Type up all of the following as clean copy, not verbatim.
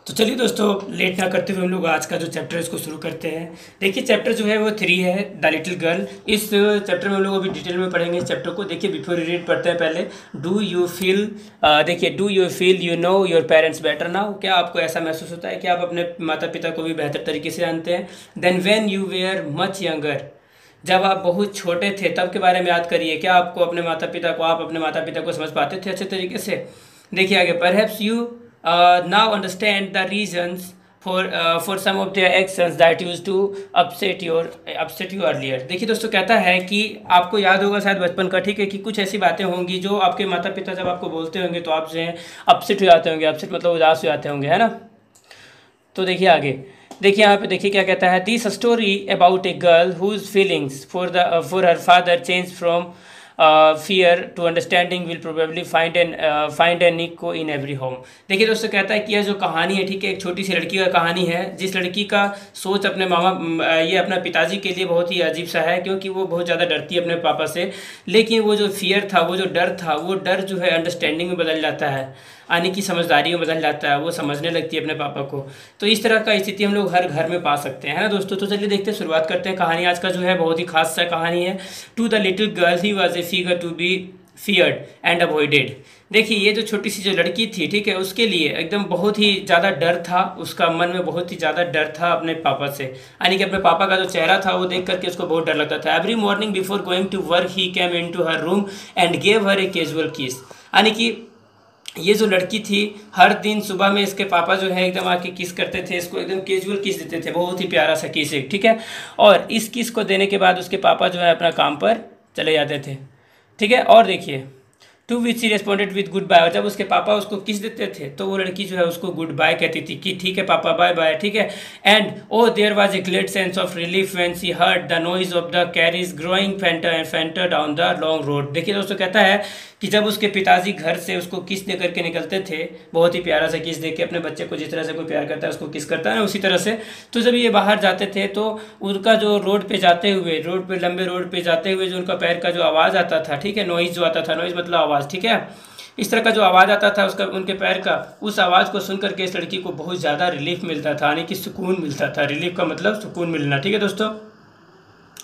तो चलिए दोस्तों, लेट ना करते हुए हम लोग आज का जो चैप्टर है इसको शुरू करते हैं। देखिए चैप्टर जो है वो 3 है, द लिटिल गर्ल। इस चैप्टर में हम लोग अभी डिटेल में पढ़ेंगे इस चैप्टर को। देखिए बिफोर रीड पढ़ते हैं पहले डू यू फील, देखिए do you feel you know your parents better now. क्या आपको ऐसा महसूस होता है कि आप अपने माता पिता को भी बेहतर तरीके से जानते हैं? Then when you were much younger, जब आप बहुत छोटे थे तब के बारे में याद करिए। क्या आपको अपने माता पिता को, आप अपने माता पिता को समझ पाते थे अच्छे तरीके से? देखिए आगे, perhaps you now understand the reasons for some of their actions that used to upset you earlier। देखिए दोस्तों, कहता है कि आपको याद होगा शायद बचपन का, ठीक है, कि कुछ ऐसी बातें होंगी जो आपके माता पिता जब आपको बोलते होंगे तो आप जो है अपसेट हो जाते होंगे। अपसेट मतलब उदास हो जाते होंगे, है ना। तो देखिए आगे, देखिए यहाँ पे देखिए क्या कहता है। This story about a girl whose feelings for her father change from fear to understanding will probably find an echo in every home. देखिए दोस्तों, कहता है कि यह जो कहानी है, ठीक है, एक छोटी सी लड़की का कहानी है, जिस लड़की का सोच अपने ये अपना पिताजी के लिए बहुत ही अजीब सा है, क्योंकि वो बहुत ज़्यादा डरती है अपने पापा से। लेकिन वो जो फियर था, वो जो डर था, वो डर जो है अंडरस्टैंडिंग में बदल जाता है, यानी कि समझदारी में बदल जाता है। वो समझने लगती है अपने पापा को। तो इस तरह का स्थिति हम लोग हर घर में पा सकते हैं, है ना दोस्तों। तो चलिए देखते हैं, शुरुआत करते हैं। कहानी आज का जो है बहुत ही खास सा कहानी है। To the little girl he was a figure to be feared and avoided. देखिए ये जो छोटी सी जो लड़की थी, ठीक है, उसके लिए एकदम बहुत ही ज़्यादा डर था। उसका मन में बहुत ही ज़्यादा डर था अपने पापा से, यानी कि अपने पापा का जो चेहरा था वो देख करके उसको बहुत डर लगता था। Every morning before going to work he came in to her room and gave her a casual kiss. यानी कि ये जो लड़की थी, हर दिन सुबह में इसके पापा जो है एकदम आके किस करते थे, इसको एकदम कैजुअल किस देते थे, बहुत ही प्यारा सा किस, ठीक है। और इस किस को देने के बाद उसके पापा जो है अपना काम पर चले जाते थे, ठीक है। और देखिए, to which she responded with goodbye. और जब उसके पापा उसको किस देते थे तो वो लड़की जो है उसको गुड बाय कहती थी कि ठीक है पापा, बाय बाय, ठीक है। And oh there was a great sense of relief when she heard the noise of the carriage growing fainter down the long road. देखिए दोस्तों, कहता है कि जब उसके पिताजी घर से उसको किस दे करके निकलते थे, बहुत ही प्यारा सा किस दे के, अपने बच्चे को जिस तरह से कोई प्यार करता है उसको किस करता है ना, उसी तरह से। तो जब ये बाहर जाते थे तो उनका जो रोड पे जाते हुए, रोड पे, लंबे रोड पे जाते हुए जो उनका पैर का जो आवाज़ आता था, ठीक है, नॉइज जो आता था, नॉइज मतलब आवाज़, ठीक है, इस तरह का जो आवाज़ आता था उसका, उनके पैर का, उस आवाज़ को सुन करके इस लड़की को बहुत ज़्यादा रिलीफ मिलता था, यानी कि सुकून मिलता था। रिलीफ का मतलब सुकून मिलना, ठीक है दोस्तों।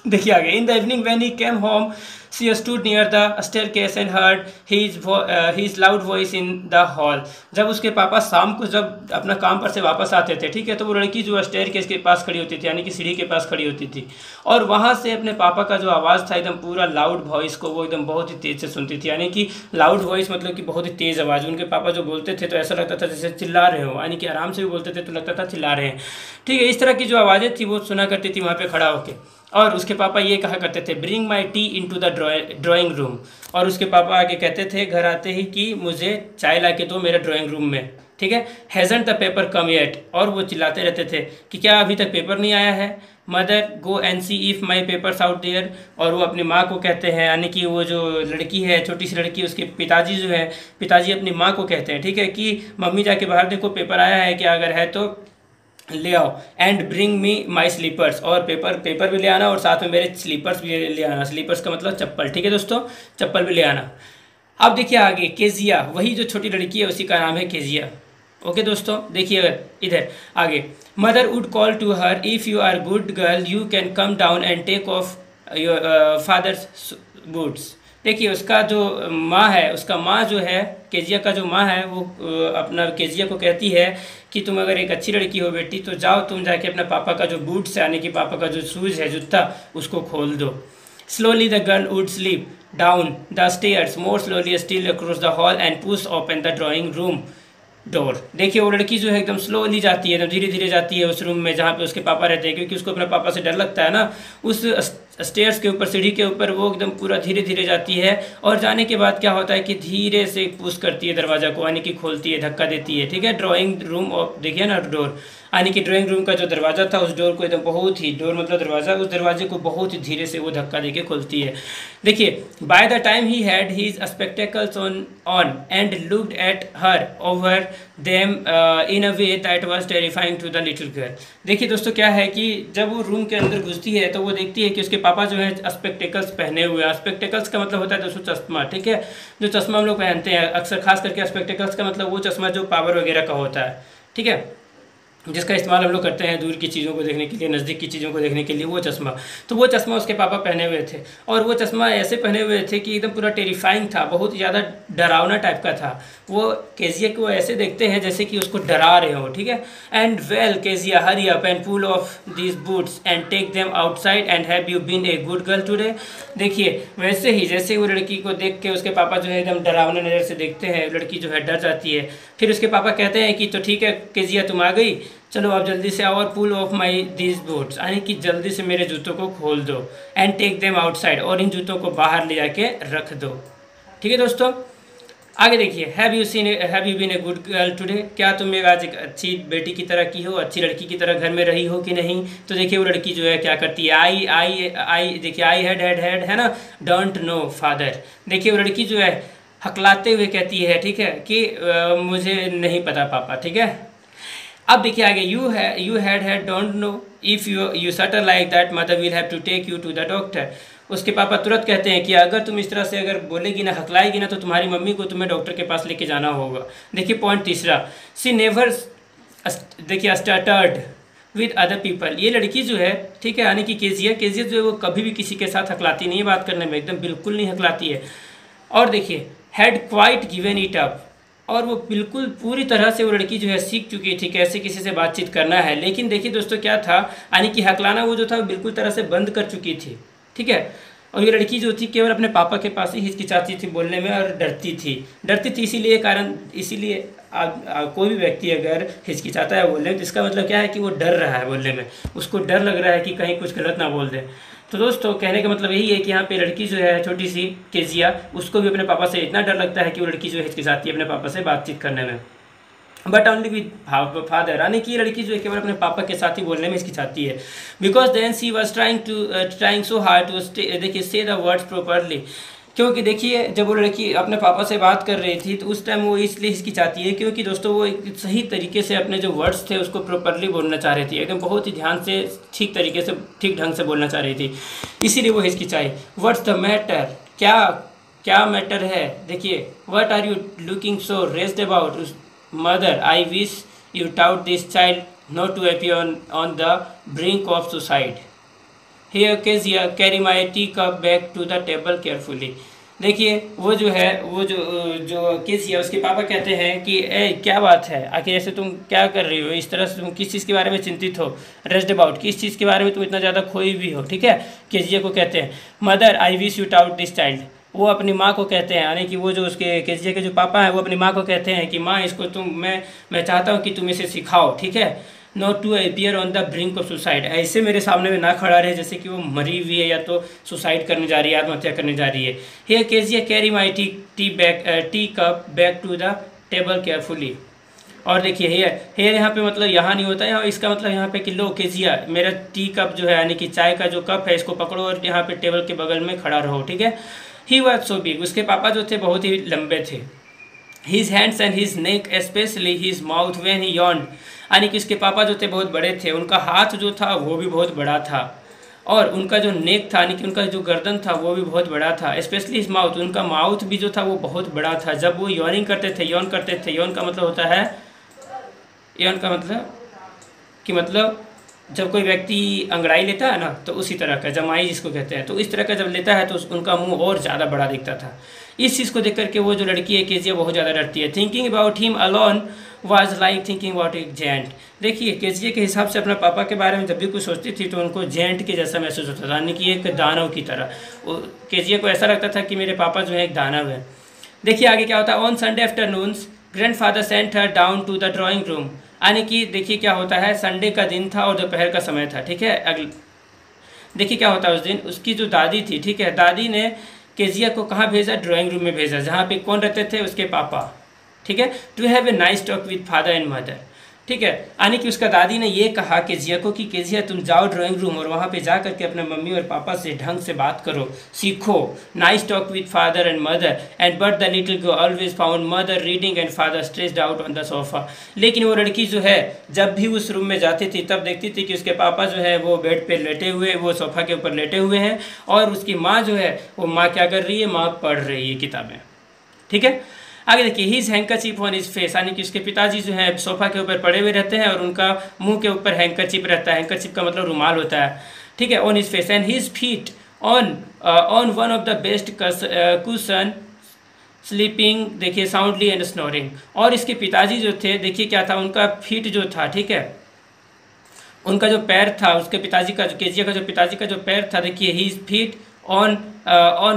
देखिए आगे, in the evening when he came home she stood near the staircase and heard his loud voice in the hall. जब उसके पापा शाम को जब अपना काम पर से वापस आते थे, ठीक है, तो वो लड़की जो स्टेयरकेस के पास खड़ी होती थी, यानी कि सीढ़ी के पास खड़ी होती थी, और वहाँ से अपने पापा का जो आवाज़ था एकदम पूरा लाउड वॉइस को वो एकदम बहुत ही तेज़ से सुनती थी। यानी कि लाउड वॉइस मतलब कि बहुत ही तेज़ आवाज़। उनके पापा जो बोलते थे तो ऐसा लगता था जैसे चिल्ला रहे हो, यानी कि आराम से भी बोलते थे तो लगता था चिल्ला रहे हैं, ठीक है। इस तरह की जो आवाज़ें थी वो सुना करती थी वहाँ पर खड़ा होकर। और उसके पापा ये कहा करते थे, bring my tea in to the drawing room. और उसके पापा आगे कहते थे घर आते ही कि मुझे चाय ला के दो मेरे ड्राइंग रूम में, ठीक है। Hasn't the paper come yet. और वो चिल्लाते रहते थे कि क्या अभी तक पेपर नहीं आया है? Mother go and see if my papers out there. और वो अपनी माँ को कहते हैं, यानी कि वो जो लड़की है, छोटी सी लड़की, उसके पिताजी जो है, पिताजी अपनी माँ को कहते हैं, ठीक है, कि मम्मी जाके बाहर देखो पेपर आया है क्या, अगर है तो ले आओ। And bring me my slippers. और पेपर भी ले आना और साथ में मेरे स्लीपर्स भी ले आना। स्लीपर्स का मतलब चप्पल, ठीक है दोस्तों, चप्पल भी ले आना। अब देखिए आगे, केजिया, वही जो छोटी लड़की है उसी का नाम है केजिया। ओके दोस्तों, देखिए इधर आगे, mother would call to her if you are good girl you can come down and take off your father's boots. देखिए उसका जो माँ है, उसका माँ जो है, केजिया का जो माँ है, वो अपना केजिया को कहती है कि तुम अगर एक अच्छी लड़की हो बेटी तो जाओ तुम जाके अपना पापा का जो बूट्स है, यानी कि पापा का जो शूज़ है, जूता, उसको खोल दो। Slowly the girl would sleep down the stairs more slowly still across the hall and push open the drawing room door. देखिए वो लड़की जो है एकदम स्लोली जाती है, एकदम धीरे धीरे जाती है उस रूम में जहाँ पे उसके पापा रहते हैं, क्योंकि उसको अपने पापा से डर लगता है ना। उस स्टेयर्स के ऊपर, सीढ़ी के ऊपर वो एकदम पूरा धीरे धीरे जाती है। और जाने के बाद क्या होता है कि धीरे से पुश करती है दरवाज़ा को, यानी कि खोलती है, धक्का देती है, ठीक है। ड्राइंग रूम ऑफ, देखिए ना, डोर, यानी कि ड्राइंग रूम का जो दरवाज़ा था उस डोर को एकदम बहुत ही, डोर मतलब दरवाज़ा, उस दरवाजे को बहुत ही धीरे से वो धक्का देके खोलती है। देखिए, by the time he had his spectacles on and looked at her over them in a way that was terrifying to the little girl. देखिए दोस्तों, क्या है कि जब वो रूम के अंदर घुसती है तो वो देखती है कि उसके पापा जो है स्पेक्टेकल्स पहने हुए हैं। स्पेक्टेकल्स का मतलब होता है दोस्तों चश्मा, ठीक है, जो चश्मा हम लोग पहनते हैं अक्सर, खास करके स्पेक्टेकल्स का मतलब वो चश्मा जो पावर वगैरह का होता है, ठीक है। जिसका इस्तेमाल हम लोग करते हैं दूर की चीज़ों को देखने के लिए, नज़दीक की चीज़ों को देखने के लिए, वो चश्मा। तो वो चश्मा उसके पापा पहने हुए थे, और वो चश्मा ऐसे पहने हुए थे कि एकदम पूरा टेरिफाइंग था, बहुत ज़्यादा डरावना टाइप का था। वो केजिया को ऐसे देखते हैं जैसे कि उसको डरा रहे हो, ठीक है। And well Kezia, hurry up and pull off these boots and take them outside and have you been a good girl today. देखिए वैसे ही जैसे वो लड़की को देख के उसके पापा जो है एकदम डरावने नज़र से देखते हैं, लड़की जो है डर जाती है। फिर उसके पापा कहते हैं कि तो ठीक है केजिया तुम आ गई, चलो आप जल्दी से आओ और पुल ऑफ माई दिस बूट्स, यानी कि जल्दी से मेरे जूतों को खोल दो, एंड टेक देम आउटसाइड, और इन जूतों को बाहर ले जाके रख दो। ठीक है दोस्तों, आगे देखिए, have you been a good girl today, क्या तुम आज एक अच्छी बेटी की तरह की हो, अच्छी लड़की की तरह घर में रही हो कि नहीं। तो देखिए वो लड़की जो है क्या करती है, आई देखिए, आई हैड है ना, डोंट नो फादर। देखिए वो लड़की जो है हकलाते हुए कहती है, ठीक है, कि मुझे नहीं पता पापा, ठीक है। अब देखिए आगे, you had don't know if you stutter like that mother will have to take you to the doctor. उसके पापा तुरंत कहते हैं कि अगर तुम इस तरह से अगर बोलेगी ना, हकलाएगी ना, तो तुम्हारी मम्मी को तुम्हें डॉक्टर के पास लेके जाना होगा। देखिए पॉइंट तीसरा, सी नेवर देखिए स्टार्टर्ड विद अदर पीपल। ये लड़की जो है, ठीक है, यानी कि केजिया जो है वो कभी भी किसी के साथ हकलाती नहीं है, बात करने में एकदम बिल्कुल नहीं हकलाती है। और देखिए had quite given it up, और वो बिल्कुल पूरी तरह से वो लड़की जो है सीख चुकी थी कैसे किसी से बातचीत करना है। लेकिन देखिए दोस्तों क्या था, यानी कि हकलाना वो जो था वो बिल्कुल तरह से बंद कर चुकी थी, ठीक है। और ये लड़की जो थी केवल अपने पापा के पास ही हिचकिचाती थी बोलने में, और डरती थी इसीलिए कोई भी व्यक्ति अगर हिचकिचाता है बोलने में, तो इसका मतलब क्या है कि वो डर रहा है बोलने में, उसको डर लग रहा है कि कहीं कुछ गलत ना बोल दे। तो दोस्तों कहने का मतलब यही है कि यहाँ पे लड़की जो है छोटी सी केजिया, उसको भी अपने पापा से इतना डर लगता है कि वो लड़की जो है हिचकिचाती है अपने पापा से बातचीत करने में, बट ओनली विद फादर, यानी कि लड़की जो है केवल अपने पापा के साथ ही बोलने में हिचकिचाती है। Because then she was trying so hard to देखिए से द वर्ड्स प्रॉपरली, क्योंकि देखिए जब वो लड़की अपने पापा से बात कर रही थी तो उस टाइम वो इसलिए हिचकिचाती है क्योंकि दोस्तों वो एक सही तरीके से अपने जो वर्ड्स थे उसको प्रॉपरली बोलना चाह रही थी, एकदम बहुत ही ध्यान से ठीक तरीके से ठीक ढंग से बोलना चाह रही थी, इसीलिए वो हिचकिचाई। व्हाट्स द मैटर, क्या मैटर है। देखिए what are you looking so raised about mother, I wish you taught this child not to appear on the brink of suicide. Here Kezia, carry my teacup back to the table carefully। देखिए वो जो है जो Kezia उसके पापा कहते हैं कि क्या बात है, आखिर ऐसे तुम क्या कर रही हो, इस तरह से तुम किस चीज़ के बारे में चिंतित हो, रेस्ट अबाउट किस चीज़ के बारे में तुम इतना ज़्यादा खोई भी हो, ठीक है। केजिया को कहते हैं mother I wish you taught this child, वो अपनी माँ को कहते हैं, यानी कि वो जो उसके केजिया के जो पापा हैं वो अपनी माँ को कहते हैं कि माँ इसको तुम मैं चाहता हूँ कि तुम इसे सिखाओ, ठीक है। Not to appear on the brink of suicide, ऐसे मेरे सामने में ना खड़ा रहे जैसे कि वो मरी हुई है या तो सुसाइड करने जा रही है, आत्महत्या करने जा रही है। Here Kezia carry my tea cup back to the table carefully. और देखिए हेयर यहाँ पे मतलब यहाँ नहीं होता है, यहाँ इसका मतलब यहाँ पे कि लो केजिया मेरा टी कप जो है यानी कि चाय का जो कप है इसको पकड़ो और यहाँ पे टेबल के बगल में खड़ा रहो, ठीक है। ही वॉज सो बिग, उसके पापा जो थे बहुत ही लंबे थे। His hands and his neck specially his mouth when he yawned, यानी कि उसके पापा जो थे बहुत बड़े थे, उनका हाथ जो था वो भी बहुत बड़ा था, और उनका जो नेक था यानी कि उनका जो गर्दन था वो भी बहुत बड़ा था। स्पेशली हिज माउथ, उनका माउथ भी जो था वो बहुत बड़ा था। जब वो यॉन करते थे, यॉन का मतलब होता है, यॉन का मतलब जब कोई व्यक्ति अंगड़ाई लेता है ना तो उसी तरह का, जमाई जिसको कहते हैं, तो इस तरह का जब लेता है तो उनका मुंह और ज़्यादा बड़ा दिखता था। इस चीज़ को देख करके वो जो लड़की है केजिया बहुत ज़्यादा डरती है। Thinking about him alone was like thinking about a giant. देखिए केजिया के हिसाब से अपने पापा के बारे में जब भी कुछ सोचती थी तो उनको जेंट के जैसा महसूस होता था, यानी कि एक दानव की तरह। केजिया को ऐसा लगता था कि मेरे पापा जो है एक दानव है। देखिए आगे क्या होता है, on Sunday afternoons grandfather sent her down to the drawing room, यानी कि देखिए क्या होता है, संडे का दिन था और दोपहर का समय था, ठीक है। देखिए क्या होता है, उस दिन उसकी जो दादी थी, ठीक है, दादी ने केजिया को कहाँ भेजा, ड्राइंग रूम में भेजा, जहाँ पे कौन रहते थे, उसके पापा, ठीक है। To have a nice talk with father and mother, ठीक है, यानी कि उसका दादी ने ये कहा केजिया को कि केजिया तुम जाओ ड्राइंग रूम और वहाँ पे जा करके अपने मम्मी और पापा से ढंग से बात करो, सीखो। Nice talk with father and mother and but the little girl always found mother reading and father stressed out on the sofa. लेकिन वो लड़की जो है जब भी उस रूम में जाती थी तब देखती थी कि उसके पापा जो है वो बेड पे लेटे हुए, वो सोफ़ा के ऊपर लेटे हुए हैं, और उसकी माँ जो है वो माँ क्या कर रही है, माँ पढ़ रही है किताबें, ठीक है। आगे देखिए, his handkerchief on his face, यानी कि उसके पिताजी जो है सोफा के ऊपर पड़े हुए रहते हैं और उनका मुंह के ऊपर हैंकरचीफ रहता है। हैंकरचीफ का मतलब रुमाल होता है, ठीक है, on his face. And his feet on one of the best cushion sleeping, देखिए साउंडली एंड स्नोरिंग। और इसके पिताजी जो थे, देखिए क्या था, उनका फीट जो था, ठीक है, उनका जो पैर था, उसके पिताजी का, जो केजिया का जो पिताजी का जो पैर था, देखिए his feet on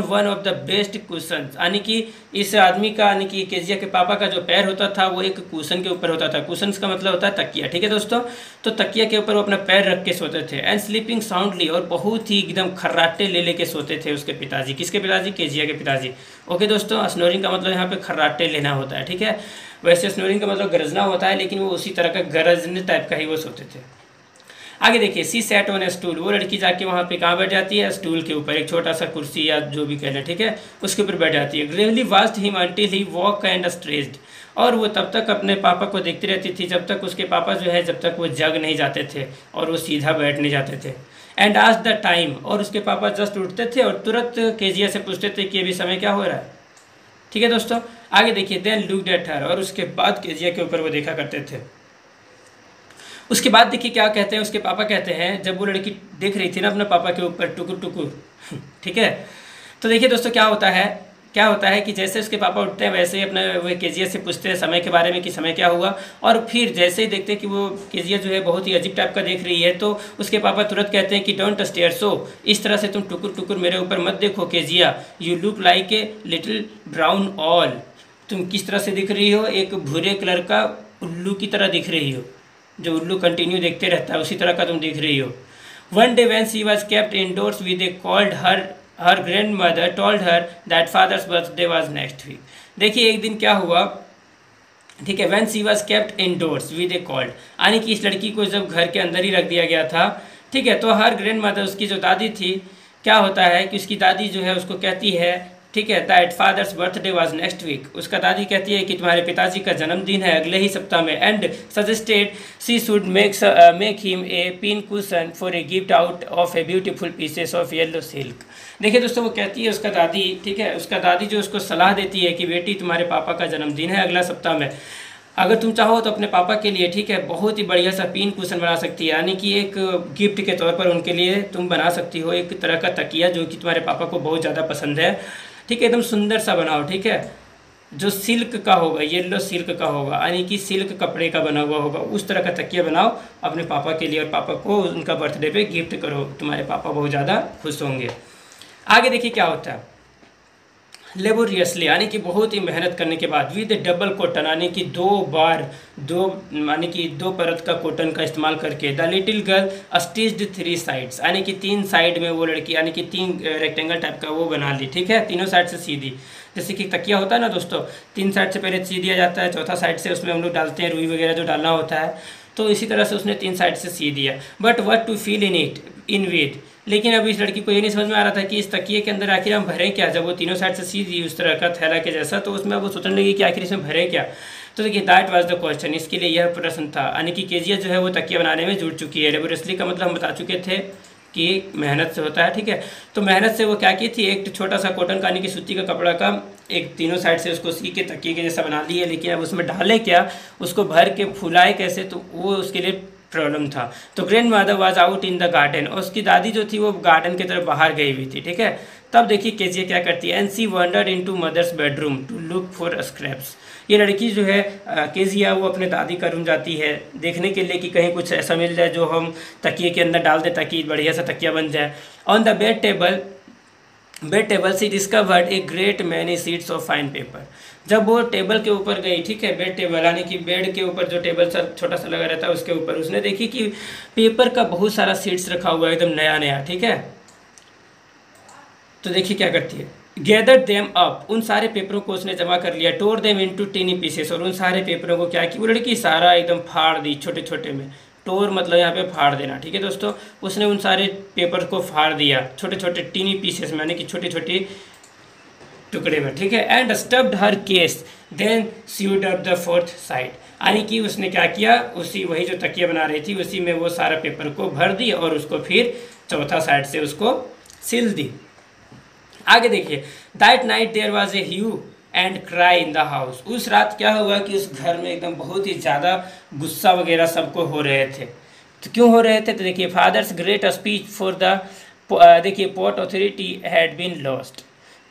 one of the best cushion, यानी कि इस आदमी का, यानी कि केजिया के पापा का जो पैर होता था वो एक कुशन के ऊपर होता था। कुशन का मतलब होता है तकिया, ठीक है दोस्तों। तो तकिया के ऊपर वो अपना पैर रख के सोते थे। एंड स्लीपिंग साउंडली, और बहुत ही एकदम खर्राटे ले लेके सोते थे उसके पिताजी। किसके पिताजी? केजिया के पिताजी। ओके दोस्तों, स्नोरिंग का मतलब यहाँ पे खर्राटे लेना होता है, ठीक है। वैसे स्नोरिंग का मतलब गरजना होता है, लेकिन वो उसी तरह का गरजने टाइप का ही वो सोते थे। आगे देखिए, सी सेट ऑन ए स्टूल, वो लड़की जाके वहाँ पे कहाँ बैठ जाती है? स्टूल के ऊपर, एक छोटा सा कुर्सी या जो भी कह लें, ठीक है, उसके ऊपर बैठ जाती है। Gravely watched him until he walk and stretched, और वो तब तक अपने पापा को देखती रहती थी जब तक उसके पापा जो है, जब तक वो जग नहीं जाते थे और वो सीधा बैठ नहीं जाते थे। एंड आज द टाइम, और उसके पापा जस्ट उठते थे और तुरंत केजिया से पूछते थे कि अभी समय क्या हो रहा है, ठीक है दोस्तों। आगे देखिए, देन लुक्ड एट हर, और उसके बाद केजिया के ऊपर वो देखा करते थे। उसके बाद देखिए क्या कहते हैं, उसके पापा कहते हैं, जब वो लड़की देख रही थी ना अपने पापा के ऊपर टुकुर टुकुर, ठीक है, तो देखिए दोस्तों क्या होता है कि जैसे उसके पापा उठते हैं वैसे ही अपने वो केजिया से पूछते हैं समय के बारे में कि समय क्या हुआ। और फिर जैसे ही देखते हैं कि वो केजिया जो है बहुत ही अजीब टाइप का देख रही है, तो उसके पापा तुरंत कहते हैं कि डोंट स्टेयर सो, इस तरह से तुम टुकुर टुकुर मेरे ऊपर मत देखो Kezia, you look like a little brown all, तुम किस तरह से दिख रही हो? एक भूरे कलर का उल्लू की तरह दिख रही हो, जो उल्लू कंटिन्यू देखते रहता है उसी तरह का तुम दिख रही हो। One day when she was kept indoors with a cold her grandmother told her that father's birthday was next week. देखिए एक दिन क्या हुआ, ठीक है, when she was kept indoors with a cold, यानी कि इस लड़की को जब घर के अंदर ही रख दिया गया था, ठीक है, तो हर ग्रैंड मदर, उसकी जो दादी थी, क्या होता है कि उसकी दादी जो है उसको कहती है, ठीक है, that father's birthday was next week, उसका दादी कहती है कि तुम्हारे पिताजी का जन्मदिन है अगले ही सप्ताह में। And suggested she should make him a pin cushion for a gift out of a beautiful pieces of yellow silk. देखिए दोस्तों, वो कहती है उसका दादी, ठीक है, उसका दादी जो उसको सलाह देती है कि बेटी तुम्हारे पापा का जन्मदिन है अगला सप्ताह में, अगर तुम चाहो तो अपने पापा के लिए, ठीक है, बहुत ही बढ़िया सा पिन कुशन बना सकती है, यानी कि एक गिफ्ट के तौर पर उनके लिए तुम बना सकती हो एक तरह का तकिया जो कि तुम्हारे पापा को बहुत ज़्यादा पसंद है, ठीक है, एकदम सुंदर सा बनाओ, ठीक है, जो सिल्क का होगा, येलो सिल्क का होगा, यानी कि सिल्क कपड़े का बना हुआ होगा, उस तरह का तकिया बनाओ अपने पापा के लिए और पापा को उनका बर्थडे पे गिफ्ट करो, तुम्हारे पापा बहुत ज़्यादा खुश होंगे। आगे देखिए क्या होता है, लेबोरियसली, यानी कि बहुत ही मेहनत करने के बाद, विद डबल कॉटन, यानी कि दो परत का कॉटन का इस्तेमाल करके, the little girl stitched 3 sides, यानी कि 3 साइड में वो लड़की, यानी कि 3 रेक्टेंगल टाइप का वो बना ली, ठीक है, तीनों साइड से सी दी। जैसे कि तकिया होता है ना दोस्तों, 3 साइड से पहले सी दिया जाता है, चौथा साइड से उसमें हम लोग डालते हैं रुई वगैरह जो डालना होता है, तो इसी तरह से उसने 3 साइड से सी दिया। But what to fill in with, लेकिन अब इस लड़की को ये नहीं समझ में आ रहा था कि इस तकिए के अंदर आखिर हम भरें क्या। जब वो तीनों साइड से सी दी उस तरह का थैला के जैसा, तो उसमें वो सोचने लगी कि आखिर इसमें भरें क्या। तो देखिए, दैट वाज द क्वेश्चन, इसके लिए यह प्रश्न था, यानी कि केजिया जो है वो तकिया बनाने में जुड़ चुकी है। लेबोरियसली का मतलब हम बता चुके थे कि मेहनत से होता है, ठीक है, तो मेहनत से वो क्या की थी, एक छोटा सा कॉटन का, यानी कि सूती का कपड़ा का, एक तीनों साइड से उसको सी के तकिए के जैसा बना ली है। लेकिन अब उसमें डाले क्या, उसको भर के फुलाए कैसे, तो वो उसके लिए प्रॉब्लम था। तो grand mother was out in the garden, और उसकी दादी जो थी वो गार्डन की तरफ बाहर गई हुई थी, ठीक है। तब देखिए केजिया क्या करती है, and she wondered into mother's bedroom to look for scraps. ये लड़की जो है केजिया, वो अपने दादी का रूम जाती है देखने के लिए कि कहीं कुछ ऐसा मिल जाए जो हम तकिए के अंदर डाल दें ताकि बढ़िया सा तकिया बन जाए। On the bed table she discovered a great many sheets of fine paper. जब वो टेबल के ऊपर गई, ठीक है, बेड टेबल, यानी कि बेड के ऊपर जो टेबल सा छोटा सा लगा रहता है उसके ऊपर उसने देखी कि पेपर का बहुत सारा शीट्स रखा हुआ है एकदम नया नया, ठीक है। तो देखिए क्या करती है, गैदर देम अप, उन सारे पेपरों को उसने जमा कर लिया, टोर देम इनटू टिनी पीसेस, और उन सारे पेपरों को क्या कि वो लड़की सारा एकदम फाड़ दी छोटे छोटे में। टोर मतलब यहाँ पे फाड़ देना, ठीक है दोस्तों। उसने उन सारे पेपर को फाड़ दिया छोटे छोटे टीनी पीसेस में, यानी कि छोटी छोटी टुकड़े में, ठीक है। And stuffed her case then sewed up the 4th side, यानी कि उसने क्या किया, वही जो तकिया बना रही थी उसी में वो सारा पेपर को भर दी और उसको फिर चौथा साइड से उसको सिल दी। आगे देखिए, that night there was a hue and cry in the house. उस रात क्या हुआ कि उस घर में एकदम बहुत ही ज़्यादा गुस्सा वगैरह सबको हो रहे थे। तो क्यों हो रहे थे? तो देखिए, fathers great speech for the देखिए port authority had been lost.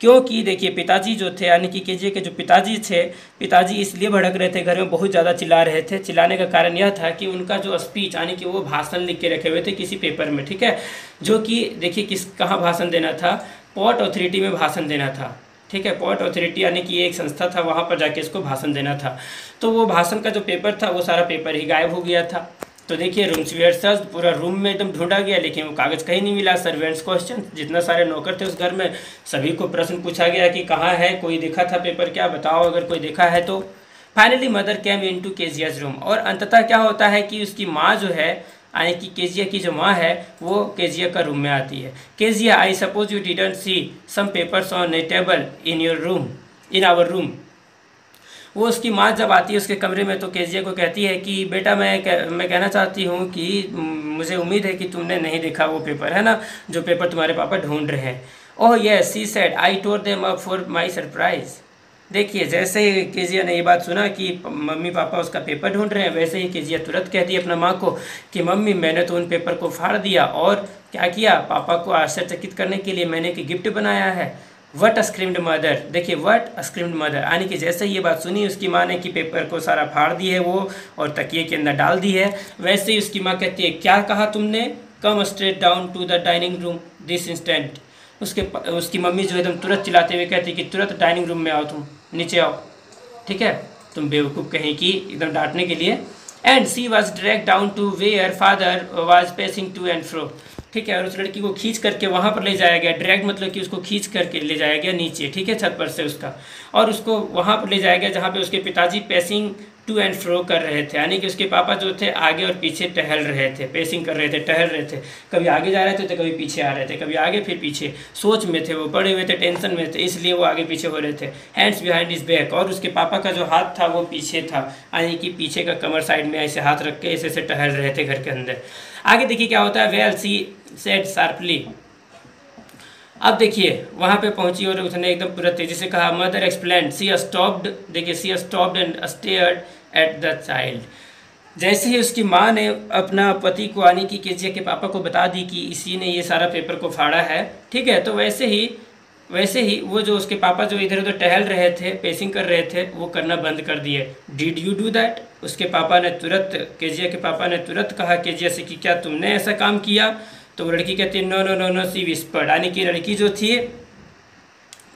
क्योंकि देखिए पिताजी जो थे यानी कि केजे के जो पिताजी थे, पिताजी इसलिए भड़क रहे थे, घर में बहुत ज़्यादा चिल्ला रहे थे। चिल्लाने का कारण यह था कि उनका जो स्पीच यानी कि वो भाषण लिख के रखे हुए थे किसी पेपर में, ठीक है, जो कि देखिए कहाँ भाषण देना था, पोर्ट अथॉरिटी में भाषण देना था, ठीक है। पोर्ट अथॉरिटी यानी कि एक संस्था था, वहाँ पर जाके इसको भाषण देना था। तो वो भाषण का जो पेपर था वो सारा पेपर ही गायब हो गया था। तो देखिए रूम्स वेयर सर्च, पूरा रूम में एकदम ढूंढा गया लेकिन वो कागज़ कहीं नहीं मिला। सर्वेंट्स क्वेश्चन, जितना सारे नौकर थे उस घर में सभी को प्रश्न पूछा गया कि कहाँ है, कोई देखा था पेपर, क्या बताओ अगर कोई देखा है तो। Finally mother came into Kezia's room, और अंततः क्या होता है कि उसकी माँ जो है यानी कि केजिया की जो माँ है वो केजिया का रूम में आती है। Kezia, I suppose you didn't see some papers on a table in your room, in our room. वो उसकी माँ जब आती है उसके कमरे में तो केजिया को कहती है कि बेटा मैं कहना चाहती हूँ कि मुझे उम्मीद है कि तुमने नहीं देखा वो पेपर, है ना, जो पेपर तुम्हारे पापा ढूंढ रहे हैं। Oh yes, she said, I tore them up for my surprise. देखिए जैसे ही केजिया ने ये बात सुना कि मम्मी पापा उसका पेपर ढूंढ रहे हैं, वैसे ही केजिया तुरंत कहती है अपना माँ को कि मम्मी मैंने तो उन पेपर को फाड़ दिया और क्या किया, पापा को आश्चर्यचकित करने के लिए मैंने एक गिफ्ट बनाया है। वट स्क्रीम्ड मदर, देखिए वट स्क्रीम्ड मदर यानी कि जैसे ही ये बात सुनी उसकी माँ ने कि पेपर को सारा फाड़ दी है वो और तकिए के अंदर डाल दी है, वैसे ही उसकी माँ कहती है क्या कहा तुमने, come straight down to the dining room this instant. उसकी मम्मी जो एकदम तुरंत चिल्लाते हुए कहती है कि तुरंत डाइनिंग रूम में आओ, तुम नीचे आओ, ठीक है, तुम बेवकूफ़ कहीं की, एकदम डांटने के लिए। And she was dragged down to where father was pacing to and fro, ठीक है, और उस लड़की को खींच करके वहाँ पर ले जाया गया। ड्रैग मतलब कि उसको खींच करके ले जाया गया नीचे, ठीक है, छत पर से उसका, और उसको वहाँ पर ले जाया गया जहाँ पे उसके पिताजी पेसिंग टू एंड फ्रो कर रहे थे, यानी कि उसके पापा जो थे आगे और पीछे टहल रहे थे, पेसिंग कर रहे थे, टहल रहे थे, कभी आगे जा रहे थे तो कभी पीछे आ रहे थे, कभी आगे फिर पीछे, सोच में थे वो, पड़े हुए थे, टेंशन में थे, इसलिए वो आगे पीछे हो रहे थे। हैंड्स बिहाइंड हिज बैक, और उसके पापा का जो हाथ था वो पीछे था, यानी कि पीछे का कमर साइड में ऐसे हाथ रख के ऐसे टहल रहे थे घर के अंदर। आगे देखिए क्या होता है, वेल सी सेड शार्पली। अब देखिए वहाँ पे पहुँची और उसने एकदम पूरा तेज़ी से कहा, मदर एक्सप्लेन्ड, सी स्टॉप्ड, देखिए she stopped and stared at the child. जैसे ही उसकी माँ ने अपना पति को यानी कि केजिया के पापा को बता दी कि इसी ने ये सारा पेपर को फाड़ा है, ठीक है, तो वैसे ही वो जो उसके पापा जो इधर उधर टहल रहे थे, पेसिंग कर रहे थे, वो करना बंद कर दिए। डिड यू डू दैट, उसके पापा ने तुरंत, केजिया के पापा ने तुरंत कहा केजिया से कि क्या तुमने ऐसा काम किया। तो वो लड़की कहती है नो नो नो नो, सी विस्पर्ड, यानी कि लड़की जो थी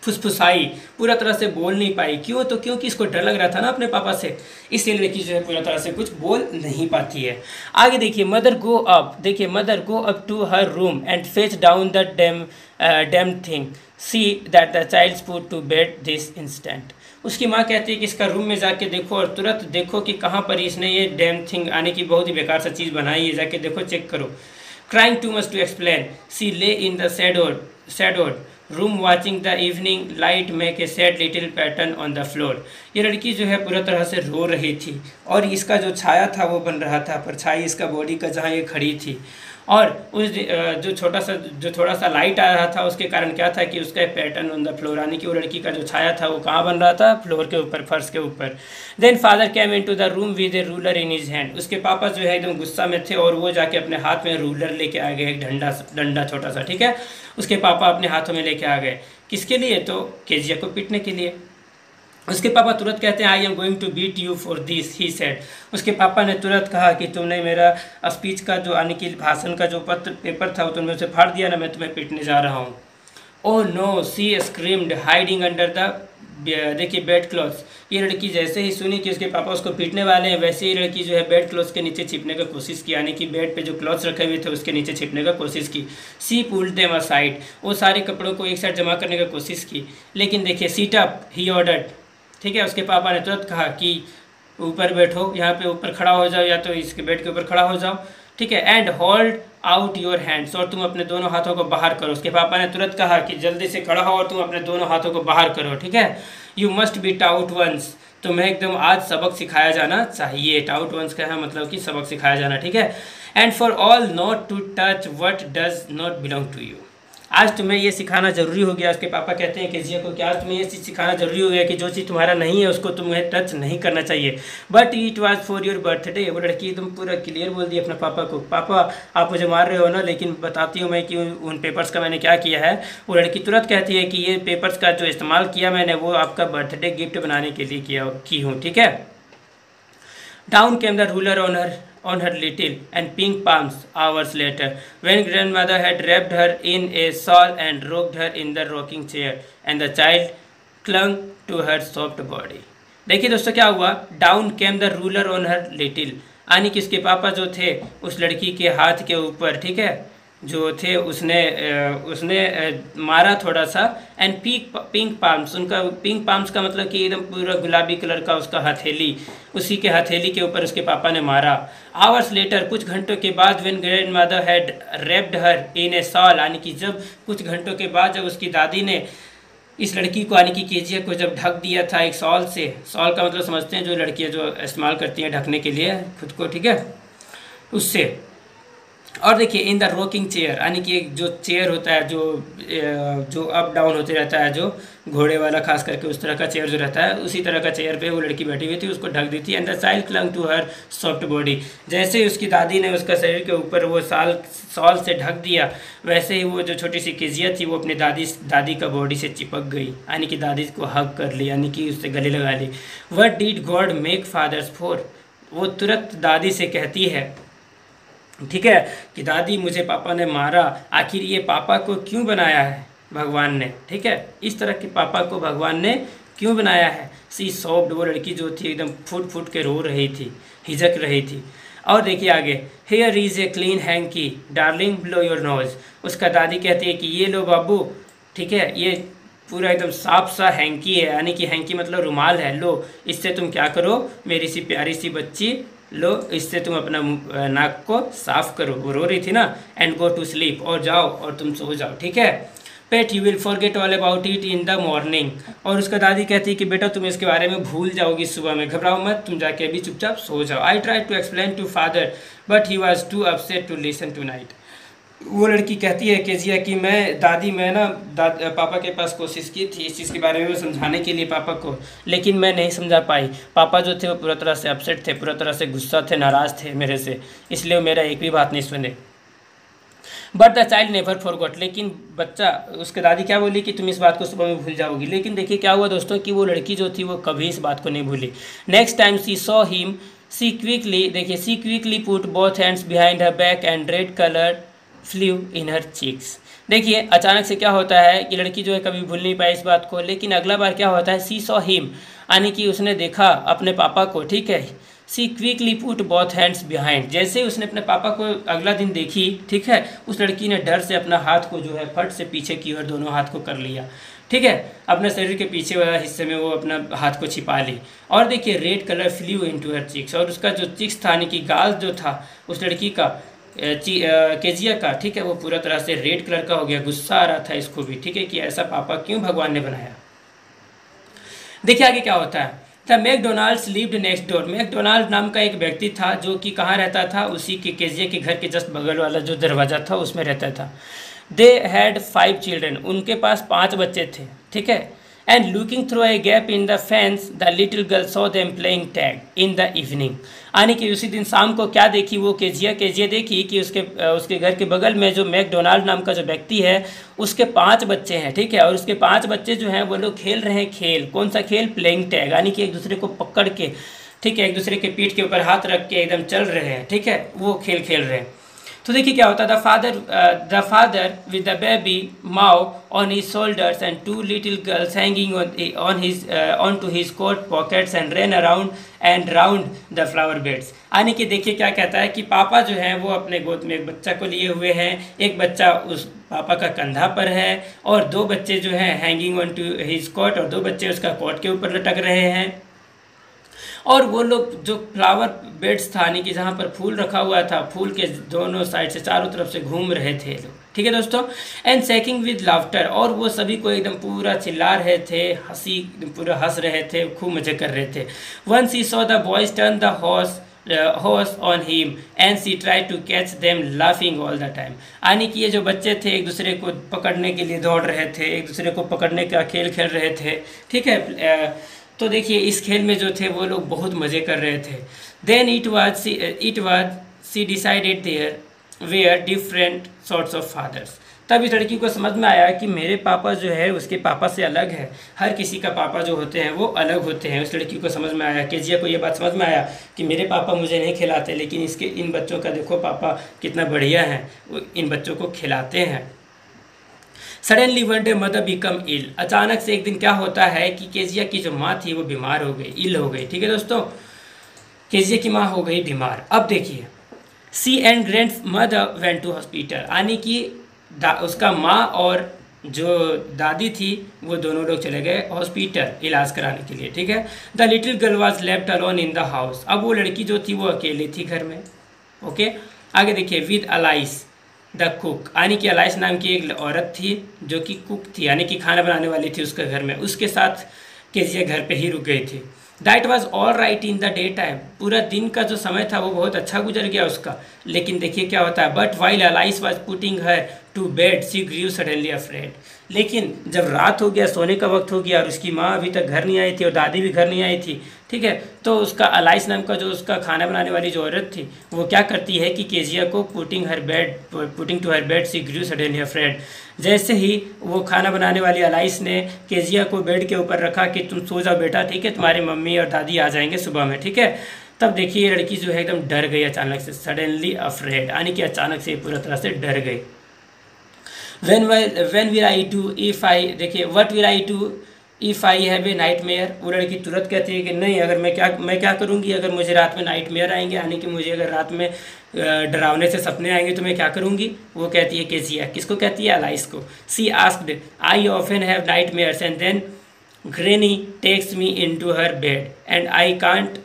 फुसफुसाई, पूरा तरह से बोल नहीं पाई। क्यों? तो क्योंकि इसको डर लग रहा था ना अपने पापा से, इसलिए लड़की जो है पूरा तरह से कुछ बोल नहीं पाती है। आगे देखिए, मदर गो अप, देखिए mother go up to her room and fetch down the damn thing, see that the child's put to bed this instant. उसकी माँ कहती है कि इसका रूम में जाके देखो और तुरंत देखो कि कहाँ पर इसने ये डैम थिंग यानी कि बहुत ही बेकार सा चीज़ बनाई है, जाके देखो, चेक करो। Crying too much to explain, she lay in the shadowed room watching the evening light make a sad little pattern on the floor। ये लड़की जो है पूरा तरह से रो रही थी और इसका जो छाया था वो बन रहा था, परछाई इसका बॉडी का जहाँ ये खड़ी थी, और उस जो थोड़ा सा लाइट आ रहा था उसके कारण क्या था कि उसका पैटर्न ऑन द फ्लोर, यानी कि वो लड़की का जो छाया था वो कहाँ बन रहा था, फ्लोर के ऊपर, फर्श के ऊपर। Then father came into the room with a ruler in his hand. उसके पापा जो है एकदम गुस्सा में थे और वो जाके अपने हाथ में रूलर लेके आ गए, एक डंडा छोटा सा, ठीक है, उसके पापा अपने हाथों में लेके आ गए। किसके लिए? तो केजिया को पीटने के लिए। उसके पापा तुरंत कहते हैं I am going to beat you for this, he said. उसके पापा ने तुरंत कहा कि तुमने मेरा स्पीच का जो यानी कि भाषण का जो पेपर था वो तुमने उसे फाड़ दिया ना, मैं तुम्हें पीटने जा रहा हूँ। Oh no, she screamed hiding under the, देखिए बेड क्लॉथ्स। ये लड़की जैसे ही सुनी कि उसके पापा उसको पीटने वाले हैं, वैसे ही लड़की जो है बेड क्लॉथ्स के नीचे छिपने का कोशिश की, यानी कि बेड पे जो क्लॉथ्स रखे हुए थे उसके नीचे छिपने का कोशिश की। सी पुल्ड देम असाइड, वो सारे कपड़ों को एक साइड जमा करने का कोशिश की, लेकिन देखिए सीट अप ही ऑर्डर्ड, ठीक है, उसके पापा ने तुरंत कहा कि ऊपर बैठो, यहाँ पे ऊपर खड़ा हो जाओ या तो इसके बेड के ऊपर खड़ा हो जाओ, ठीक है, and hold out your hands, और तुम अपने दोनों हाथों को बाहर करो। उसके पापा ने तुरंत कहा कि जल्दी से खड़ा हो और तुम अपने दोनों हाथों को बाहर करो, ठीक है। You must be taught once, तुम्हें एकदम आज सबक सिखाया जाना चाहिए। टाउट वंस का है मतलब कि सबक सिखाया जाना, ठीक है। And for all not to touch what does not belong to you, आज तुम्हें ये सिखाना ज़रूरी हो गया। उसके पापा कहते हैं केजिया को कि आज तुम्हें ये चीज़ सिखाना ज़रूरी हो गया कि जो चीज़ तुम्हारा नहीं है उसको तुम्हें टच नहीं करना चाहिए। But it was for your birthday. वो लड़की एकदम पूरा क्लियर बोल दी अपने पापा को, पापा आप मुझे मार रहे हो ना, लेकिन बताती हूँ मैं कि उन पेपर्स का मैंने क्या किया है। वो लड़की तुरंत कहती है कि ये पेपर्स का जो इस्तेमाल किया मैंने वो आपका बर्थडे गिफ्ट बनाने के लिए की हूँ, ठीक है। Down came the ruler on her little and pink palms hours later, when grandmother had wrapped her in a shawl and rocked her in the rocking chair, and the child clung to her soft body. देखिए दोस्तों क्या हुआ, down came the ruler on her little, यानी कि उसके पापा जो थे उस लड़की के हाथ के ऊपर, ठीक है, जो थे उसने मारा थोड़ा सा। एंड पिंक पाम्स, उनका पिंक पाम्स का मतलब कि एकदम पूरा गुलाबी कलर का उसका हथेली, उसी के हथेली के ऊपर उसके पापा ने मारा। आवर्स लेटर, कुछ घंटों के बाद, when grand mother had wrapped her in A shawl, यानी कि जब कुछ घंटों के बाद जब उसकी दादी ने इस लड़की को यानी कि केजिया को जब ढक दिया था एक शॉल से। शॉल का मतलब समझते हैं जो लड़कियां जो इस्तेमाल करती हैं ढकने के लिए खुद को, ठीक है, उससे। और देखिए इन द रॉकिंग चेयर, यानी कि एक जो चेयर होता है जो अप डाउन होते रहता है, जो घोड़े वाला खास करके उस तरह का चेयर जो रहता है, उसी तरह का चेयर पे वो लड़की बैठी हुई थी, उसको ढक दी थी। And the child clung to her soft body, जैसे ही उसकी दादी ने उसका शरीर के ऊपर वो शॉल से ढक दिया, वैसे ही वो जो छोटी सी केजिया थी वो अपनी दादी का बॉडी से चिपक गई, यानी कि दादी को हग कर ली, यानी कि उससे गले लगा ली। What did God make fathers for, वो तुरंत दादी से कहती है, ठीक है, कि दादी मुझे पापा ने मारा, आखिर ये पापा को क्यों बनाया है भगवान ने, ठीक है, इस तरह के पापा को भगवान ने क्यों बनाया है। सी सॉफ्ट, वो लड़की जो थी एकदम फुट फुट के रो रही थी, हिचक रही थी। और देखिए आगे, here is a clean hanky darling blow your nose, उसका दादी कहती है कि ये लो बाबू, ठीक है, ये पूरा एकदम साफ सा हैंकी है, यानी कि हैंकी मतलब रुमाल है, लो इससे तुम क्या करो मेरी सी प्यारी सी बच्ची, लो इससे तुम अपना नाक को साफ करो। वो रो रही थी ना। एंड गो टू स्लीप, और जाओ और तुम सो जाओ, ठीक है। Pet you will forget all about it in the morning, और उसका दादी कहती है कि बेटा तुम इसके बारे में भूल जाओगी सुबह में, घबराओ मत, तुम जाके अभी चुपचाप सो जाओ। I try to explain to father but he was too upset to listen tonight. वो लड़की कहती है केजिया कि मैं ना पापा के पास कोशिश की थी इस चीज़ के बारे में समझाने के लिए पापा को, लेकिन मैं नहीं समझा पाई। पापा जो थे वो पूरा तरह से अपसेट थे, पूरा तरह से गुस्सा थे, नाराज़ थे मेरे से, इसलिए वो मेरा एक भी बात नहीं सुने। But the child never forgot, लेकिन बच्चा, उसके दादी क्या बोली कि तुम इस बात को सुबह में भूल जाओगी, लेकिन देखिए क्या हुआ दोस्तों कि वो लड़की जो थी वो कभी इस बात को नहीं भूली। Next time she saw him she quickly put both hands behind her back and red colour flew in her cheeks. देखिए अचानक से क्या होता है कि लड़की जो है कभी भूल नहीं पाई इस बात को, लेकिन अगला बार क्या होता है, सी सॉ हिम, यानी कि उसने देखा अपने पापा को, ठीक है। She quickly put both hands behind, जैसे ही उसने अपने पापा को अगला दिन देखी, ठीक है, उस लड़की ने डर से अपना हाथ को जो है फट से पीछे की ओर दोनों हाथ को कर लिया, ठीक है, अपने शरीर के पीछे वाला हिस्से में वो अपना हाथ को छिपा ली। और देखिए red colour flu into her cheeks, और उसका जो चिक्स था यानी कि गाल जो था उस लड़की का केजिया का, ठीक है, वो पूरा तरह से रेड कलर का हो गया। गुस्सा आ रहा था इसको भी, ठीक है, कि ऐसा पापा क्यों भगवान ने बनाया। देखिए आगे क्या होता है। The McDonalds lived next door, McDonald नाम का एक व्यक्ति था जो कि कहाँ रहता था, उसी के केजिया के घर के जस्ट बगल वाला जो दरवाज़ा था उसमें रहता था। दे हैड 5 चिल्ड्रन, उनके पास 5 बच्चे थे, ठीक है। And looking through a gap in the fence the little girl saw them playing tag in the evening, यानी कि उसी दिन शाम को क्या देखी वो केजिया देखी कि उसके घर के बगल में जो मैकडोनाल्ड नाम का जो व्यक्ति है उसके 5 बच्चे हैं, ठीक है, और उसके 5 बच्चे जो हैं वो लोग खेल रहे हैं खेल, कौन सा खेल, प्लेइंग टैग, यानी कि एक दूसरे को पकड़ के, ठीक है, एक दूसरे के पीठ के ऊपर हाथ रख के एकदम चल रहे हैं, ठीक है, वो खेल खेल रहे हैं। तो देखिए क्या होता, the father with the baby Mao on his shoulders and 2 little girls hanging on to his coat pockets and run around and round the flower beds, यानी कि देखिए क्या कहता है कि पापा जो है वो अपने गोद में एक बच्चा को लिए हुए हैं, एक बच्चा उस पापा का कंधा पर है, और 2 बच्चे जो हैं hanging on to his coat, और 2 बच्चे उसका कोट के ऊपर लटक रहे हैं। और वो लोग जो फ्लावर बेड्स था यानी कि जहाँ पर फूल रखा हुआ था, फूल के दोनों साइड से चारों तरफ से घूम रहे थे लोग, ठीक है दोस्तों। एंड शेकिंग विद लाफ्टर, और वो सभी को एकदम पूरा चिल्ला रहे थे, हंसी पूरा हंस रहे थे, खूब मजे कर रहे थे। Once he saw the boys turn the horse horse on him and she tried to catch them laughing all the time। यानी कि ये जो बच्चे थे एक दूसरे को पकड़ने के लिए दौड़ रहे थे, एक दूसरे को पकड़ने का खेल खेल रहे थे, ठीक है। तो देखिए इस खेल में जो थे वो लोग बहुत मज़े कर रहे थे। Then it was she decided there were different sorts of fathers. तब इस लड़की को समझ में आया कि मेरे पापा जो है उसके पापा से अलग है, हर किसी का पापा जो होते हैं वो अलग होते हैं। उस लड़की को समझ में आया, केजिया को ये बात समझ में आया कि मेरे पापा मुझे नहीं खिलाते, लेकिन इन बच्चों का देखो पापा कितना बढ़िया है, वो इन बच्चों को खिलाते हैं। Suddenly one day mother become ill. अचानक से एक दिन क्या होता है कि केजिया की जो माँ थी वो बीमार हो गई, इल हो गई, ठीक है दोस्तों। केजिया की माँ हो गई बीमार। अब देखिए she and grandmother went to hospital, यानी कि उसका माँ और जो दादी थी वो दोनों लोग चले गए हॉस्पिटल इलाज कराने के लिए, ठीक है। The little girl was left alone in the house. अब वो लड़की जो थी वो अकेली थी घर में, ओके। आगे देखिए विद अलाइस द कुक, यानी कि अलाइस नाम की एक औरत थी जो कि कुक थी, यानी कि खाना बनाने वाली थी उसके घर में। उसके साथ केजिया घर पे ही रुक गई थी। That was all right in the day time. पूरा दिन का जो समय था वो बहुत अच्छा गुजर गया उसका। लेकिन देखिए क्या होता है, but while Alice was putting her to bed she grew suddenly afraid. लेकिन जब रात हो गया, सोने का वक्त हो गया और उसकी माँ अभी तक घर नहीं आई थी और दादी भी घर नहीं आई थी, ठीक है। तो उसका अलाइस नाम का जो उसका खाना बनाने वाली जो औरत थी वो क्या करती है कि केजिया को putting to her bed she grew suddenly afraid. जैसे ही वो खाना बनाने वाली अलाइस ने केजिया को बेड के ऊपर रखा कि तुम सो जाओ बेटा, ठीक है, तुम्हारी मम्मी और दादी आ जाएंगे सुबह में, ठीक है। तब देखिए ये लड़की जो है एकदम डर गई अचानक से, सडनली अफ्रेड, यानी कि अचानक से पूरा तरह से डर गई। when will I do if I, देखिए what will I do if I have a nightmare। वो लड़की तुरंत कहती है कि नहीं, अगर मैं क्या करूँगी अगर मुझे रात में नाइटमेयर आएंगे, यानी कि मुझे अगर रात में डरावने से सपने आएंगे तो मैं क्या करूँगी। वो कहती है केजिया, किसको कहती है, अलाइस को। She asked I often have nightmares and then granny takes me into her bed and I can't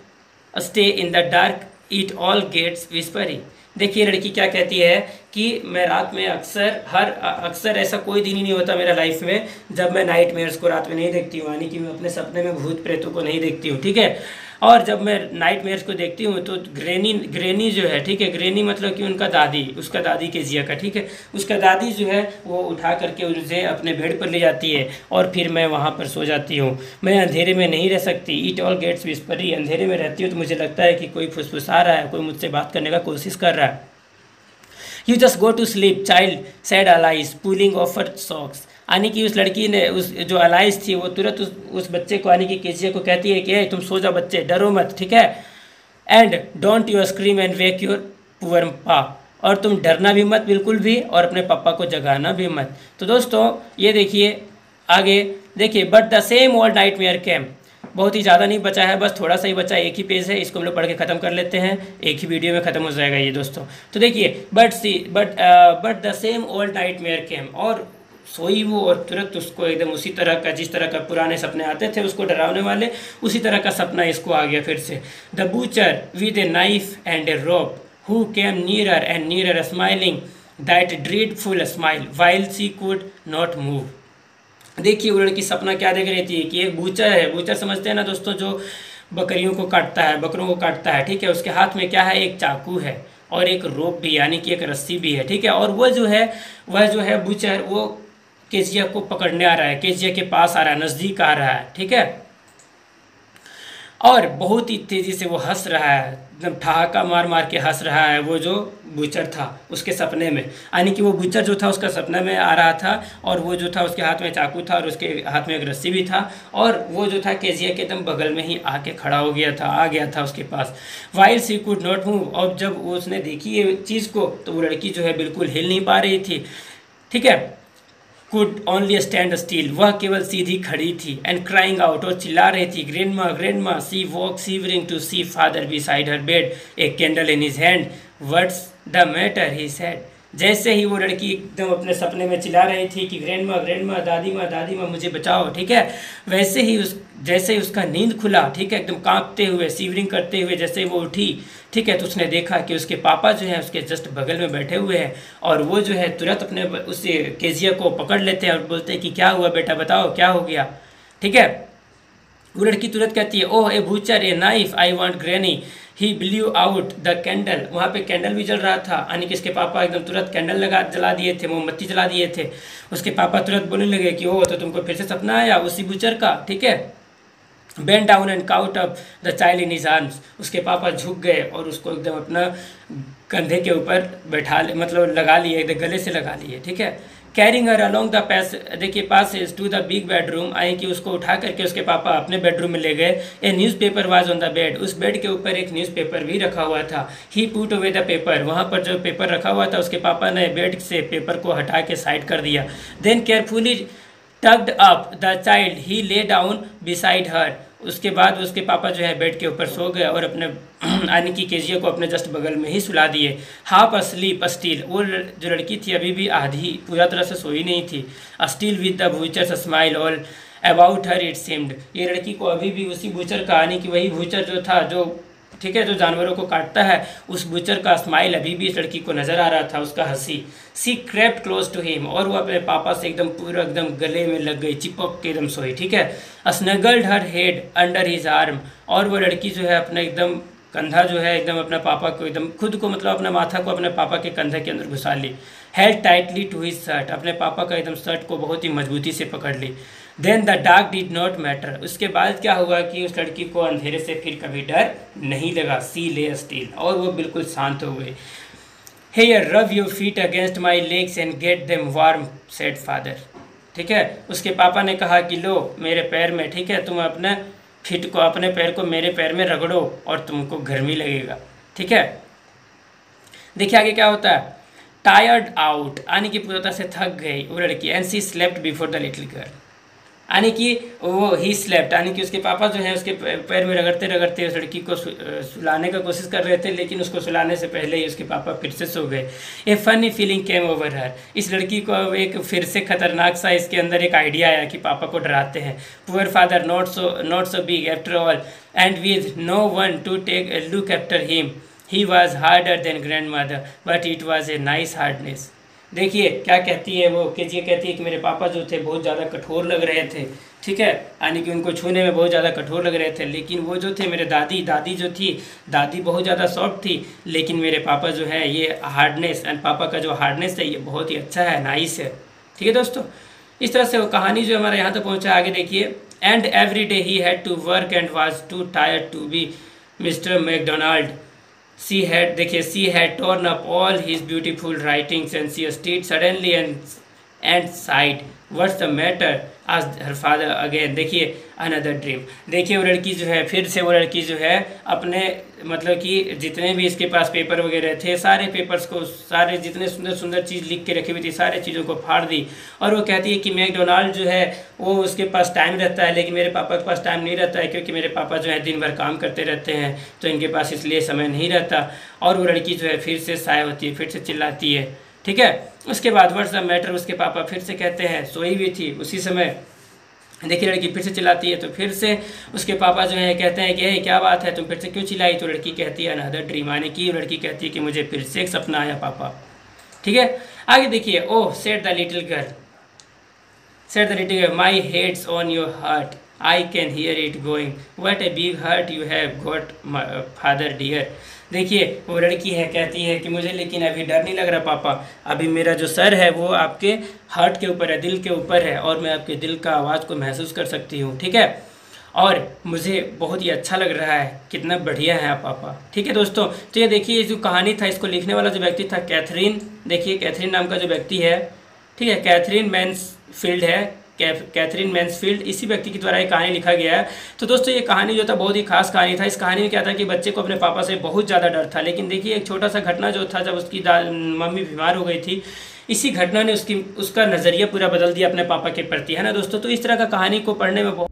stay in the dark it all gets whispery. देखिए लड़की क्या कहती है कि मैं रात में अक्सर ऐसा कोई दिन ही नहीं होता मेरा लाइफ में जब मैं नाइटमेयर्स को रात में नहीं देखती हूँ, यानी कि मैं अपने सपने में भूत प्रेतों को नहीं देखती हूँ, ठीक है। और जब मैं नाइटमेयर्स को देखती हूँ तो ग्रैनी जो है, ठीक है, ग्रैनी मतलब कि उसका दादी केजिया का, ठीक है, उसका दादी जो है वो उठा करके उसे अपने बेड पर ले जाती है और फिर मैं वहाँ पर सो जाती हूँ। मैं अंधेरे में नहीं रह सकती, इट ऑल गेट्स विस्परी। अंधेरे में रहती हूँ तो मुझे लगता है कि कोई फुसफुसा रहा है, कोई मुझसे बात करने का कोशिश कर रहा है। You just go to sleep child said Alice pulling off her socks. यानी कि उस लड़की ने, उस जो अलाइस थी वो तुरंत उस बच्चे को, यानी कि केजिया को कहती है कि तुम सो जाओ बच्चे, डरो मत, ठीक है। And don't you scream and wake your poor पा, और तुम डरना भी मत बिल्कुल भी और अपने पापा को जगाना भी मत। तो दोस्तों ये देखिए आगे देखिए, but the same old nightmare came. बहुत ही ज़्यादा नहीं बचा है, बस थोड़ा सा ही बचा, एक ही पेज है, इसको हम लोग पढ़ के ख़त्म कर लेते हैं, एक ही वीडियो में ख़त्म हो जाएगा ये दोस्तों। तो देखिए but the same old nightmare came, और सोई वो और तुरंत उसको एकदम उसी तरह का, जिस तरह का पुराने सपने आते थे उसको डरावने वाले, उसी तरह का सपना इसको आ गया फिर से। The butcher with a knife and a rope who came nearer and nearer smiling that dreadful smile while she could not move. देखिए वो लड़की सपना क्या देख रही थी कि एक बूचर है, बूचर समझते हैं ना दोस्तों, जो बकरियों को काटता है, बकरों को काटता है, ठीक है। उसके हाथ में क्या है, एक चाकू है और एक रोप भी, यानी कि एक रस्सी भी है, ठीक है। और वह जो है बूचर, वो केजिया को पकड़ने आ रहा है, केजिया के पास आ रहा है, नज़दीक आ रहा है, ठीक है। और बहुत ही तेज़ी से वो हंस रहा है, एकदम ठहाका मार मार के हंस रहा है वो जो बूचर था उसके सपने में। यानी कि वो बूचर जो था उसका सपने में आ रहा था और वो जो था उसके हाथ में चाकू था और उसके हाथ में एक रस्सी भी था, और वो जो था केजिया के एकदम बगल में ही आके खड़ा हो गया था, आ गया था उसके पास। While she could not move, और जब उसने देखी ये चीज़ को तो वो लड़की जो है बिल्कुल हिल नहीं पा रही थी, ठीक है। कुड ओनली स्टैंड स्टिल, वह केवल सीधी खड़ी थी। एंड क्राइंग आउट, और चिल्ला रही थी, grandma she walk shivering to see father beside her bed a candle in his hand what's the matter he said. जैसे ही वो लड़की एकदम अपने सपने में चिल्ला रही थी कि ग्रैंडमा दादी माँ मुझे बचाओ, ठीक है, वैसे ही जैसे ही उसका नींद खुला, ठीक है, एकदम कांपते हुए शिवरिंग करते हुए जैसे वो उठी, ठीक है, तो उसने देखा कि उसके पापा जो है उसके जस्ट बगल में बैठे हुए हैं, और वो जो है तुरंत अपने उस केजिया को पकड़ लेते हैं और बोलते हैं कि क्या हुआ बेटा, बताओ क्या हो गया, ठीक है। वो लड़की तुरंत कहती है, oh a butcher a knife I want granny. He blew out the candle, वहाँ पे कैंडल भी जल रहा था, यानी कि इसके पापा एकदम तुरंत कैंडल जला दिए थे, मोमबत्ती जला दिए थे। उसके पापा तुरंत बोलने लगे कि ओ तो तुमको फिर से सपना आया उसी बुचर का, ठीक है। Bend down and cout up the child in his arms, उसके पापा झुक गए और उसको एकदम अपना कंधे के ऊपर बैठा मतलब लगा लिए, एकदम गले से लगा लिए, ठीक है। Carrying her along the pass, देखिए passage to the big bedroom, आई कि उसको उठा करके उसके पापा अपने बेडरूम में ले गए। ए newspaper was on the bed, उस बेड के ऊपर एक न्यूज़पेपर भी रखा हुआ था। ही पुट अवे द पेपर, वहाँ पर जो पेपर रखा हुआ था उसके पापा ने बेड से पेपर को हटा के साइड कर दिया। Then carefully tugged up the child he lay down beside her, उसके बाद उसके पापा जो है बेड के ऊपर सो गए और अपने यानी कि केजिया को अपने जस्ट बगल में ही सुला दिए। हाफ अस्लीप स्टील, वो जो लड़की थी अभी भी आधी पूरा तरह से सोई नहीं थी। Still with the butcher's smile all about her it seemed, ये लड़की को अभी भी उसी बूचर का यानी कि वही बूचर जो था जो ठीक है जो जानवरों को काटता है उस बूचर का स्माइल अभी भी इस लड़की को नज़र आ रहा था, उसका हंसी। सी क्रेप्ट क्लोज टू हिम, और वो अपने पापा से एकदम पूरा एकदम गले में लग गई, चिपक के एकदम सोई, ठीक है। स्नगल्ड हर हेड अंडर हिज आर्म, और वो लड़की जो है अपना एकदम कंधा जो है एकदम अपने पापा को एकदम खुद को मतलब अपने माथा को अपने पापा के कंधे के अंदर घुसा ली। Held tightly to his shirt, अपने पापा का एकदम शर्ट को बहुत ही मजबूती से पकड़ ली। Then the dark did not matter, उसके बाद क्या हुआ कि उस लड़की को अंधेरे से फिर कभी डर नहीं लगा। सी ले स्टिल, और वो बिल्कुल शांत हो गई। Here rub your feet against my legs and get them warm said father, ठीक है। उसके पापा ने कहा कि लो मेरे पैर में, ठीक है, तुम अपने फिट को अपने पैर को मेरे पैर में रगड़ो और तुमको गर्मी लगेगा, ठीक है। देखिए आगे क्या होता है। टायर्ड आउट, यानी कि पूरी तरह से थक गई वो लड़की। And she slept before the little girl, यानी कि वो ही स्लेप्ट, यानी कि उसके पापा जो है उसके पैर में रगड़ते रगड़ते उस लड़की को सुलाने का कोशिश कर रहे थे, लेकिन उसको सुलाने से पहले ही उसके पापा फिर से सो गए। ए फनी फीलिंग केम ओवर हर, इस लड़की को अब एक फिर से खतरनाक सा इसके अंदर एक आइडिया आया कि पापा को डराते हैं। Poor father not so big after all and with no one to take a look after him, he was harder than grandmother but it was a nice hardness. देखिए क्या कहती है वो, केजिया कहती है कि मेरे पापा जो थे बहुत ज़्यादा कठोर लग रहे थे, ठीक है, यानी कि उनको छूने में बहुत ज़्यादा कठोर लग रहे थे, लेकिन वो जो थे मेरे दादी जो थी, दादी बहुत ज़्यादा सॉफ्ट थी, लेकिन मेरे पापा जो है ये हार्डनेस एंड पापा का जो हार्डनेस है ये बहुत ही अच्छा है, नाइस है, ठीक है दोस्तों। इस तरह से वो कहानी जो हमारे यहाँ तक पहुँचा। आगे देखिए। And every day he had to work and was too tired to be Mr McDonald. She had torn up all his beautiful writings and she stood suddenly and sighed. What's the matter? asked her father again. देखिए another dream. देखिए वो लड़की जो है फिर से वो लड़की जो है अपने मतलब कि जितने भी इसके पास पेपर वगैरह थे सारे पेपर्स को सारे जितने सुंदर सुंदर चीज़ लिख के रखी हुई थी सारे चीज़ों को फाड़ दी और वो कहती है कि मैकडोनाल्ड जो है वो उसके पास टाइम रहता है लेकिन मेरे पापा के पास टाइम नहीं रहता है क्योंकि मेरे पापा जो है दिन भर काम करते रहते हैं तो इनके पास इसलिए समय नहीं रहता। और वो लड़की जो है फिर से साय होती है, फिर से चिल्लाती है, ठीक है। उसके बाद व्हाट्स द मैटर उसके पापा फिर से कहते हैं, सोई हुई थी उसी समय। देखिए लड़की फिर से चिल्लाती है तो फिर से उसके पापा जो है कहते हैं कि क्या बात है तुम फिर से क्यों चिल्लाई। तो लड़की कहती है अनदर ड्रीम, यानी कि लड़की कहती है कि मुझे फिर से एक सपना आया पापा, ठीक है। आगे देखिए। Oh said the little girl my head's on your heart I can hear it going what a big heart you have got father dear. देखिए वो लड़की है कहती है कि मुझे लेकिन अभी डर नहीं लग रहा पापा, अभी मेरा जो सर है वो आपके हार्ट के ऊपर है, दिल के ऊपर है और मैं आपके दिल का आवाज़ को महसूस कर सकती हूँ, ठीक है। और मुझे बहुत ही अच्छा लग रहा है, कितना बढ़िया है आप पापा, ठीक है दोस्तों। तो ये देखिए जो कहानी था इसको लिखने वाला जो व्यक्ति था कैथरीन, देखिए कैथरीन नाम का जो व्यक्ति है, ठीक है, कैथरीन मैन्सफील्ड है, कैथरीन मैन्सफील्ड, इसी व्यक्ति के द्वारा ये कहानी लिखा गया है। तो दोस्तों ये कहानी जो था बहुत ही खास कहानी था। इस कहानी में क्या था कि बच्चे को अपने पापा से बहुत ज़्यादा डर था, लेकिन देखिए एक छोटा सा घटना जो था जब उसकी मम्मी बीमार हो गई थी, इसी घटना ने उसका नज़रिया पूरा बदल दिया अपने पापा के प्रति, है ना दोस्तों। तो इस तरह का कहानी को पढ़ने में बहुत